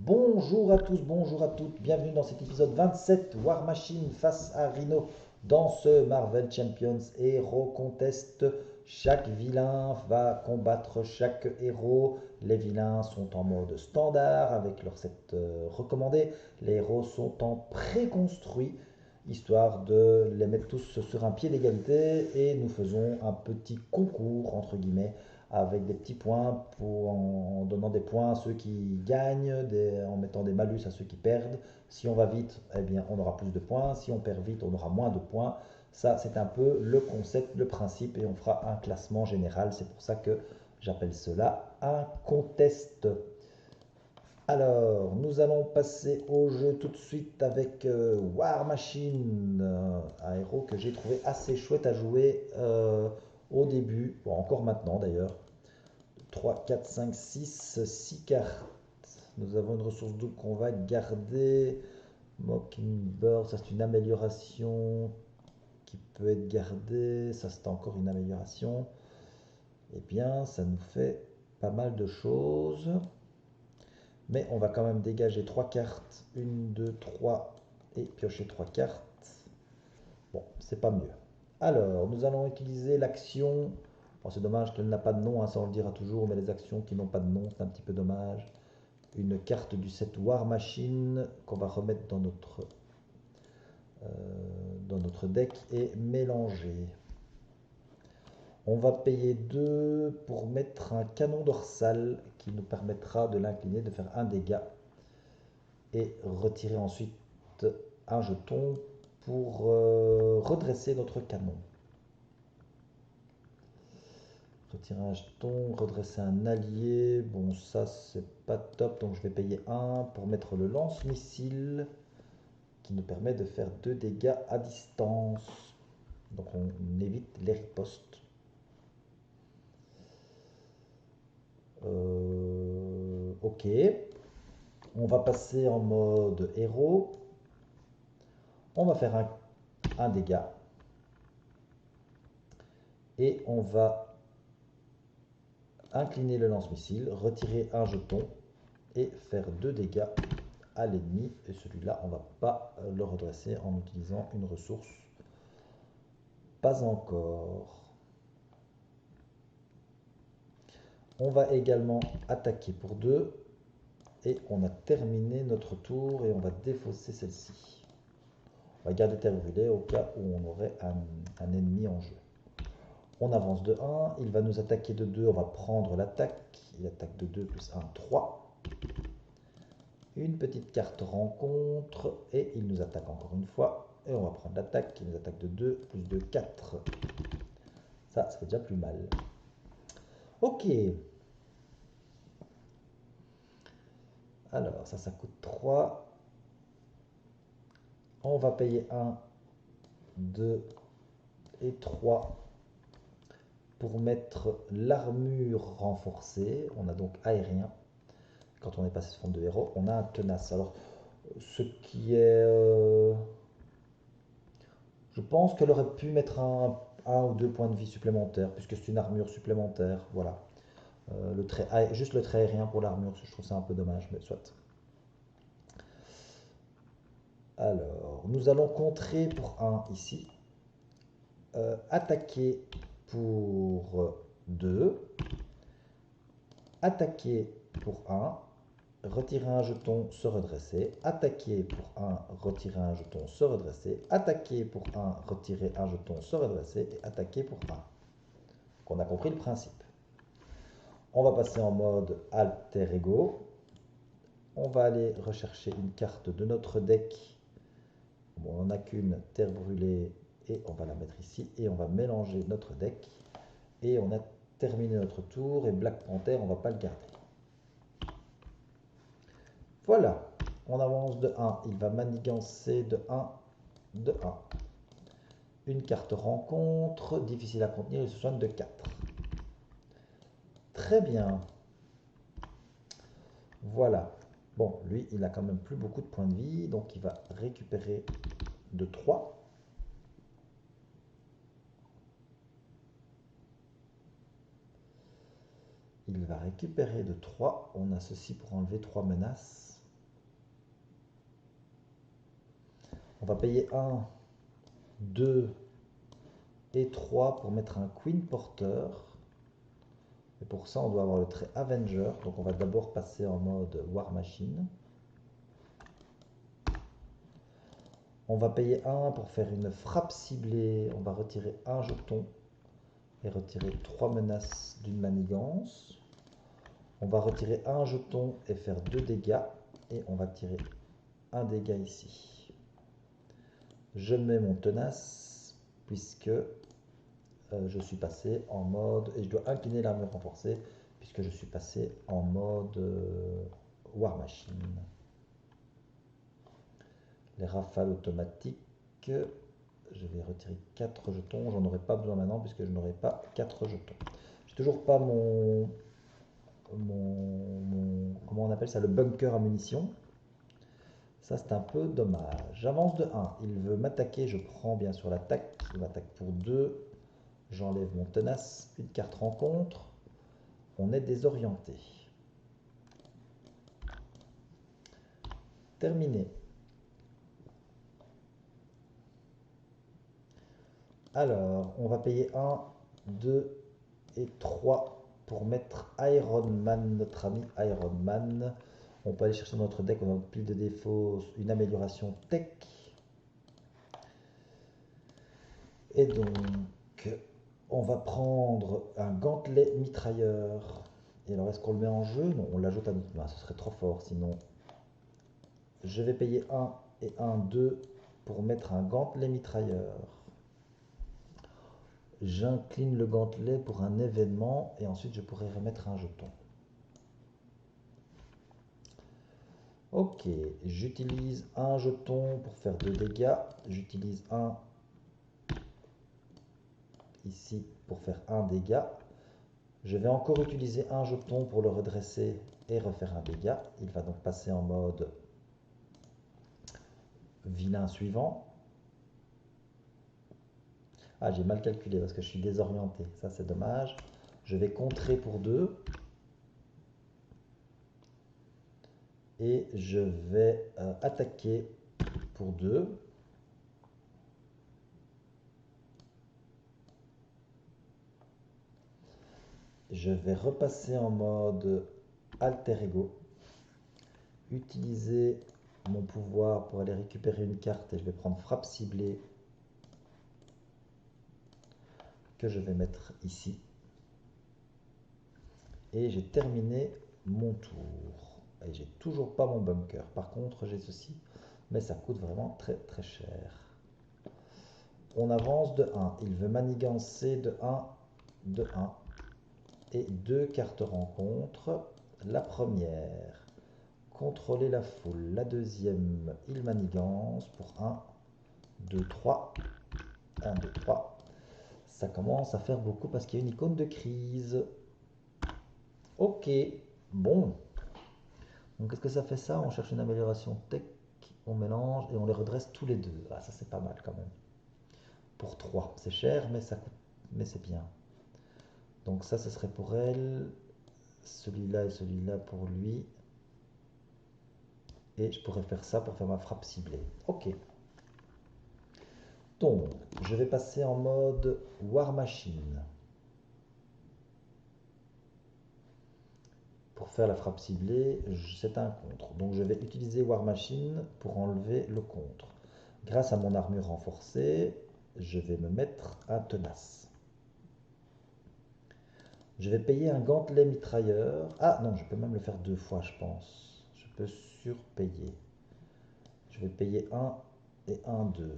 Bonjour à tous, bonjour à toutes, bienvenue dans cet épisode 27 War Machine face à Rhino dans ce Marvel Champions Hero Contest. Chaque vilain va combattre chaque héros. Les vilains sont en mode standard avec leur set recommandé. Les héros sont en préconstruit histoire de les mettre tous sur un pied d'égalité et nous faisons un petit concours entre guillemets avec des petits points en donnant des points à ceux qui gagnent, en mettant des malus à ceux qui perdent. Si on va vite, eh bien, on aura plus de points. Si on perd vite, on aura moins de points. Ça, c'est un peu le concept, le principe, et on fera un classement général. C'est pour ça que j'appelle cela un contest. Alors, nous allons passer au jeu tout de suite avec War Machine, un héros que j'ai trouvé assez chouette à jouer au début, bon, encore maintenant d'ailleurs. 3, 4, 5, 6, 6 cartes. Nous avons une ressource double qu'on va garder. Mockingbird, ça c'est une amélioration qui peut être gardée. Ça c'est encore une amélioration. Eh bien, ça nous fait pas mal de choses. Mais on va quand même dégager 3 cartes. 1, 2, 3 et piocher 3 cartes. Bon, c'est pas mieux. Alors, nous allons utiliser l'action. Bon, c'est dommage qu'elle n'a pas de nom, hein, ça on le dira toujours, mais les actions qui n'ont pas de nom, c'est un petit peu dommage. Une carte du set War Machine qu'on va remettre dans notre deck et mélanger. On va payer 2 pour mettre un canon dorsal qui nous permettra de l'incliner, de faire un dégât et retirer ensuite un jeton pour redresser notre canon. Retirer un jeton, redresser un allié. Bon, ça c'est pas top, donc je vais payer 1 pour mettre le lance-missile qui nous permet de faire 2 dégâts à distance. Donc on évite les ripostes. Ok. On va passer en mode héros. On va faire un dégât. Et on va incliner le lance-missile, retirer un jeton et faire 2 dégâts à l'ennemi. Et celui-là, on ne va pas le redresser en utilisant une ressource. Pas encore. On va également attaquer pour 2. Et on a terminé notre tour et on va défausser celle-ci. On va garder terre brûlée au cas où on aurait un ennemi en jeu. On avance de 1, il va nous attaquer de 2, on va prendre l'attaque. Il attaque de 2 plus 1, 3. Une petite carte rencontre et il nous attaque encore une fois. Et on va prendre l'attaque, il nous attaque de 2 plus 2, 4. Ça fait déjà plus mal. Ok. Alors, ça coûte 3. On va payer 1, 2 et 3 pour mettre l'armure renforcée. On a donc aérien. Quand on est passé sur front de héros, on a un tenace. Alors, ce qui est... je pense qu'elle aurait pu mettre un ou 2 points de vie supplémentaires, puisque c'est une armure supplémentaire. Voilà. Juste le trait aérien pour l'armure, je trouve ça un peu dommage, mais soit. Alors, nous allons contrer pour 1 ici. Attaquer pour 2. Attaquer pour 1. Retirer un jeton, se redresser. Attaquer pour 1, retirer un jeton, se redresser. Attaquer pour 1, retirer un jeton, se redresser. Et attaquer pour 1. On a compris le principe. On va passer en mode alter ego. On va aller rechercher une carte de notre deck. Bon, on n'en a qu'une, terre brûlée, et on va la mettre ici. Et on va mélanger notre deck. Et on a terminé notre tour. Et Black Panther, on ne va pas le garder. Voilà, on avance de 1. Il va manigancer de 1, de 1. Une carte rencontre, difficile à contenir, il se soigne de 4. Très bien. Voilà. Bon, lui, il a quand même plus beaucoup de points de vie, donc il va récupérer de 3. Il va récupérer de 3. On a ceci pour enlever 3 menaces. On va payer 1, 2 et 3 pour mettre un Queen porteur. Et pour ça, on doit avoir le trait Avenger. Donc on va d'abord passer en mode War Machine. On va payer 1 pour faire une frappe ciblée. On va retirer un jeton et retirer 3 menaces d'une manigance. On va retirer un jeton et faire 2 dégâts. Et on va tirer un dégât ici. Je mets mon tenace puisque je suis passé en mode, et je dois incliner l'armure renforcée puisque je suis passé en mode War Machine. Les rafales automatiques, je vais retirer 4 jetons, j'en aurai pas besoin maintenant puisque je n'aurai pas 4 jetons. J'ai toujours pas comment on appelle ça, le bunker à munitions. Ça c'est un peu dommage. J'avance de 1, il veut m'attaquer, je prends bien sûr l'attaque, il m'attaque pour 2. J'enlève mon tenace, une carte rencontre. On est désorienté. Terminé. Alors, on va payer 1, 2 et 3 pour mettre Iron Man, notre ami Iron Man. On peut aller chercher dans notre deck, on a notre pile de défauts, une amélioration tech. Et donc, on va prendre un gantelet mitrailleur. Et alors, est-ce qu'on le met en jeu? Non, on l'ajoute à notre main, ce serait trop fort sinon. Je vais payer 1 et 1, 2 pour mettre un gantelet mitrailleur. J'incline le gantelet pour un événement et ensuite je pourrai remettre un jeton. Ok, j'utilise un jeton pour faire 2 dégâts. J'utilise un ici pour faire un dégât. Je vais encore utiliser un jeton pour le redresser et refaire un dégât. Il va donc passer en mode vilain suivant. Ah, j'ai mal calculé parce que je suis désorienté. Ça, c'est dommage. Je vais contrer pour 2. Et je vais attaquer pour 2. Je vais repasser en mode alter ego. Utiliser mon pouvoir pour aller récupérer une carte et je vais prendre frappe ciblée que je vais mettre ici. Et j'ai terminé mon tour. Et j'ai toujours pas mon bunker. Par contre, j'ai ceci, mais ça coûte vraiment très très cher. On avance de 1. Il veut manigancer de 1, de 1. Et 2 cartes rencontre. La première, contrôler la foule. La deuxième, il manigance pour 1, 2, 3. 1, 2, 3. Ça commence à faire beaucoup parce qu'il y a une icône de crise. Ok, bon. Donc qu'est-ce que ça fait ça? On cherche une amélioration tech, on mélange et on les redresse tous les deux. Ah, ça c'est pas mal quand même. Pour 3, c'est cher mais ça coûte, mais c'est bien. Donc ça ce serait pour elle, celui-là et celui-là pour lui. Et je pourrais faire ça pour faire ma frappe ciblée. Ok. Donc, je vais passer en mode War Machine. Pour faire la frappe ciblée, c'est un contre. Donc je vais utiliser War Machine pour enlever le contre. Grâce à mon armure renforcée, je vais me mettre un tenace. Je vais payer un gantelet mitrailleur. Ah non, je peux même le faire 2 fois, je pense. Je peux surpayer. Je vais payer 1 et 1, 2.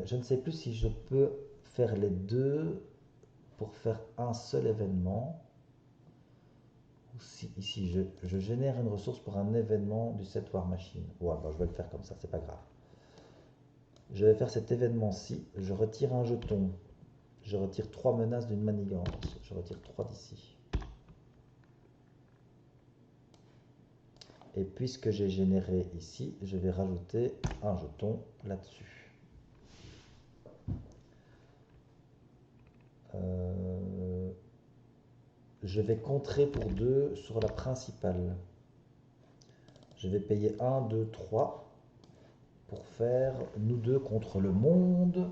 Je ne sais plus si je peux faire les deux pour faire un seul événement. Ou si ici je génère une ressource pour un événement du set War Machine. Ouais, bah, je vais le faire comme ça, c'est pas grave. Je vais faire cet événement-ci. Je retire un jeton. Je retire 3 menaces d'une manigance. Je retire 3 d'ici. Et puisque j'ai généré ici, je vais rajouter un jeton là-dessus. Je vais contrer pour 2 sur la principale. Je vais payer 1, 2, 3 pour faire nous deux contre le monde.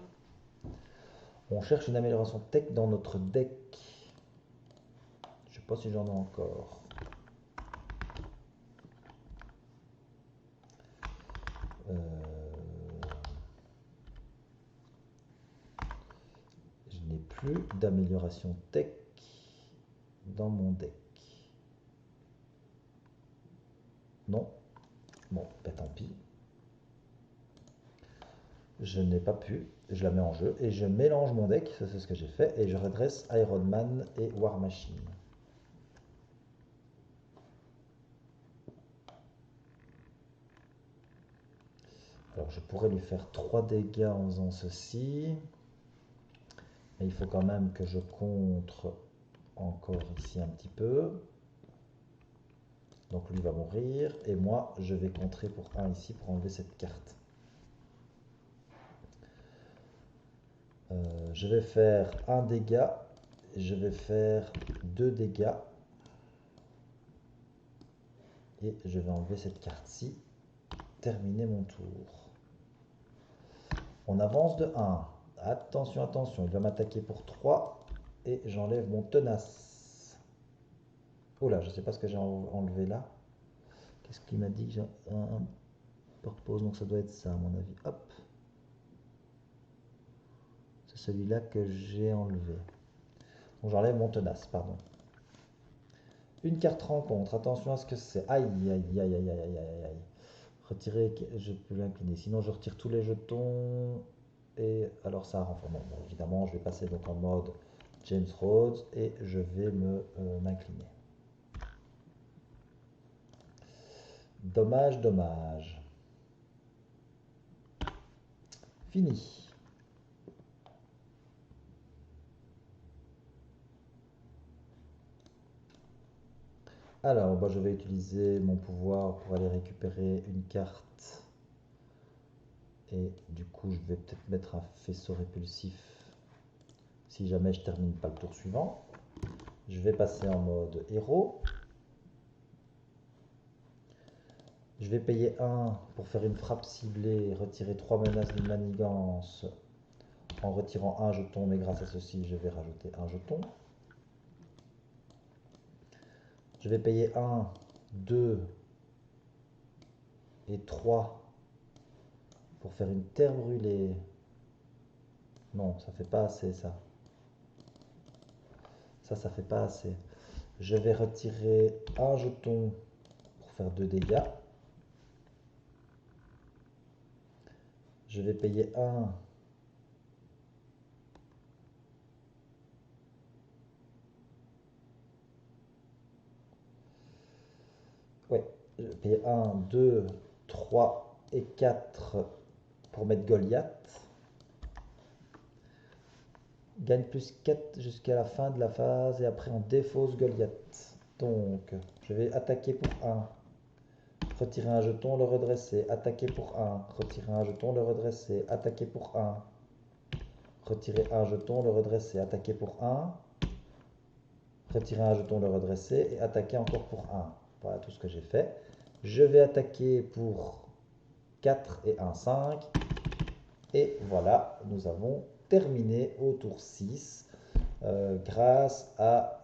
On cherche une amélioration tech dans notre deck. Je sais pas si j'en ai encore. Je n'ai plus d'amélioration tech dans mon deck. Non. Bon, bah tant pis. Je n'ai pas pu. Je la mets en jeu et je mélange mon deck. Ça, c'est ce que j'ai fait. Et je redresse Iron Man et War Machine. Alors, je pourrais lui faire 3 dégâts en faisant ceci. Mais il faut quand même que je contre encore ici un petit peu. Donc lui va mourir. Et moi, je vais contrer pour 1 ici pour enlever cette carte. Je vais faire 1 dégât. Je vais faire 2 dégâts. Et je vais enlever cette carte-ci. Terminer mon tour. On avance de 1. Attention, attention. Il va m'attaquer pour 3. Et j'enlève mon tenace. Oh là, je ne sais pas ce que j'ai enlevé là. Qu'est-ce qu'il m'a dit? J'ai un porte-pause, donc ça doit être ça à mon avis. Hop. C'est celui-là que j'ai enlevé. Donc j'enlève mon tenace, pardon. Une carte rencontre, attention à ce que c'est. Aïe, aïe, aïe, aïe, aïe, aïe, aïe, aïe. Retirer, je peux l'incliner. Sinon je retire tous les jetons. Et alors ça renforce. Bon, évidemment, je vais passer donc en mode James Rhodes et je vais m'incliner. Dommage, dommage. Fini. Alors, bah, je vais utiliser mon pouvoir pour aller récupérer une carte. Et du coup, je vais peut-être mettre un faisceau répulsif si jamais je termine pas le tour suivant. Je vais passer en mode héros. Je vais payer 1 pour faire une frappe ciblée, retirer 3 menaces d'une manigance en retirant un jeton, mais grâce à ceci, je vais rajouter un jeton. Je vais payer 1, 2 et 3 pour faire une terre brûlée. Non, ça fait pas assez ça. Ça fait pas assez. Je vais retirer un jeton pour faire 2 dégâts. Je vais payer 1. Ouais, je vais payer 1, 2, 3 et 4 pour mettre Goliath. Gagne plus 4 jusqu'à la fin de la phase et après on défausse Goliath. Donc, je vais attaquer pour 1. Retirer un jeton, le redresser. Attaquer pour 1. Retirer un jeton, le redresser. Attaquer pour 1. Retirer un jeton, le redresser. Attaquer pour 1. Retirer un jeton, le redresser. Et attaquer encore pour 1. Voilà tout ce que j'ai fait. Je vais attaquer pour 4 et 1, 5. Et voilà, nous avons terminé au tour 6 grâce à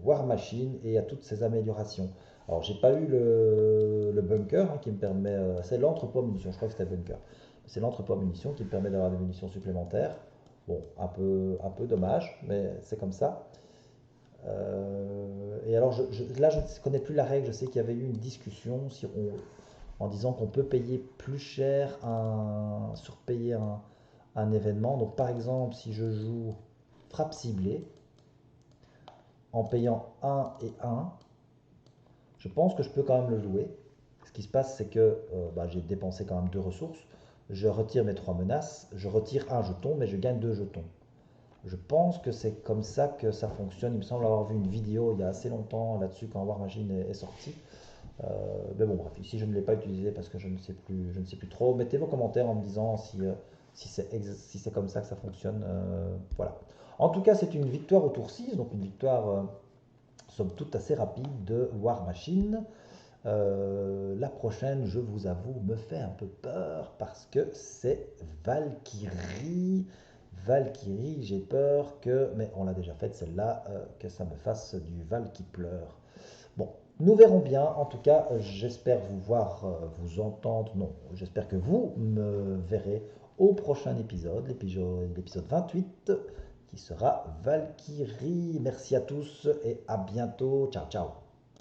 War Machine et à toutes ces améliorations. Alors, j'ai pas eu le bunker qui me permet. C'est l'entrepôt munitions, je crois que c'était bunker. C'est l'entrepôt munitions qui me permet d'avoir des munitions supplémentaires. Bon, un peu dommage, mais c'est comme ça. Et alors, là, je ne connais plus la règle. Je sais qu'il y avait eu une discussion en disant qu'on peut payer plus cher, surpayer un événement. Donc, par exemple, si je joue frappe ciblée, en payant 1 et 1, je pense que je peux quand même le jouer. Ce qui se passe, c'est que j'ai dépensé quand même 2 ressources. Je retire mes 3 menaces, je retire un jeton, mais je gagne 2 jetons. Je pense que c'est comme ça que ça fonctionne. Il me semble avoir vu une vidéo il y a assez longtemps là-dessus quand War Machine est sorti. Mais bon, bref, ici je ne l'ai pas utilisé parce que je ne sais plus trop. Mettez vos commentaires en me disant si c'est comme ça que ça fonctionne. Voilà. En tout cas, c'est une victoire au tour 6, donc une victoire somme toute assez rapide de War Machine. La prochaine, je vous avoue, me fait un peu peur parce que c'est Valkyrie. Valkyrie, j'ai peur que, mais on l'a déjà faite celle-là, que ça me fasse du Val qui pleure. Bon, nous verrons bien. En tout cas, j'espère vous voir, vous entendre. Non, j'espère que vous me verrez au prochain épisode, l'épisode 28, qui sera Valkyrie. Merci à tous et à bientôt. Ciao, ciao.